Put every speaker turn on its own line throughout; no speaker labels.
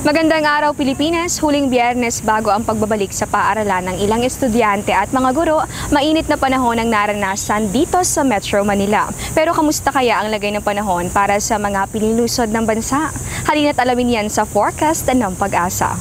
Magandang araw Pilipinas, huling Biyernes bago ang pagbabalik sa paaralan ng ilang estudyante at mga guro, mainit na panahon ang naranasan dito sa Metro Manila. Pero kamusta kaya ang lagay ng panahon para sa mga pinilusod ng bansa? Halina't alamin yan sa forecast ng Pag-asa.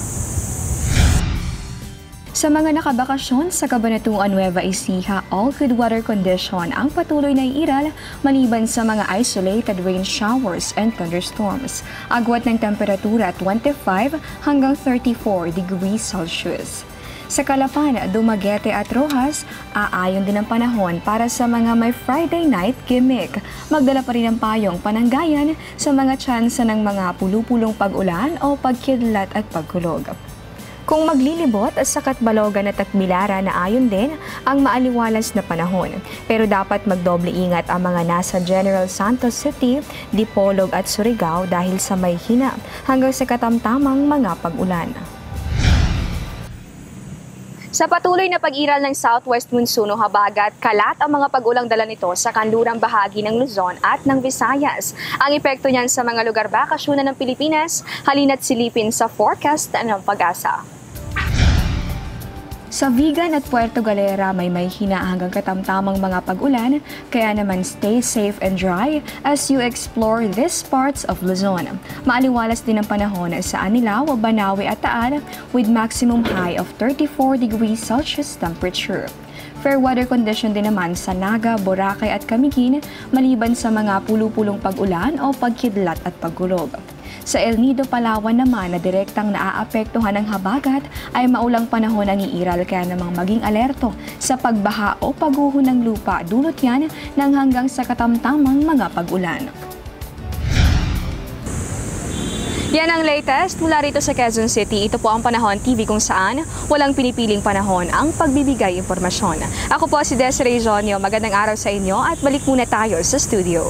Sa mga nakabakasyon sa Cabanatuan, Nueva Ecija, all good weather condition ang patuloy na iiral maliban sa mga isolated rain showers and thunderstorms. Agwat ng temperatura 25 hanggang 34 degrees Celsius. Sa Calapan, Dumaguete at Rojas, aayon din ang panahon para sa mga may Friday night gimmick. Magdala pa rin ang payong pananggayan sa mga tsansa ng mga pulupulong pag-ulan o pagkidlat at pagkulog. Kung maglilibot sa Catbalogan at Tagbilaran na ayon din ang maaliwalas na panahon. Pero dapat magdoble ingat ang mga nasa General Santos City, Dipolog at Surigao dahil sa may hina hanggang sa katamtamang mga pag-ulan. Sa patuloy na pag-iral ng Southwest Monsoon o habagat, kalat ang mga pag-ulang dala nito sa kanlurang bahagi ng Luzon at ng Visayas. Ang epekto niyan sa mga lugar bakasyonan ng Pilipinas, halina't silipin sa forecast ng Pag-asa. Sa Vigan at Puerto Galera may hina hanggang katamtamang mga pag-ulan, kaya naman stay safe and dry as you explore these parts of Luzon. Maaliwalas din ang panahon sa Anilao, Banawe at Taal with maximum high of 34 degrees Celsius temperature. Fair weather condition din naman sa Naga, Boracay at Camiguin maliban sa mga pulupulong pag-ulan o pagkidlat at pagkulog. Sa El Nido, Palawan naman na direktang naaapektuhan ng habagat ay maulang panahon ang iiral kaya namang maging alerto sa pagbaha o pagguho ng lupa dulot yan ng hanggang sa katamtamang mga pag-ulan. Yan ang latest mula rito sa Quezon City. Ito po ang Panahon TV kung saan walang pinipiling panahon ang pagbibigay impormasyon. Ako po si Desiree Jonio. Magandang araw sa inyo at balik muna tayo sa studio.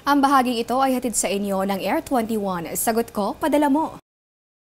Ang bahaging ito ay hatid sa inyo ng Air 21. Sagot ko, padala mo.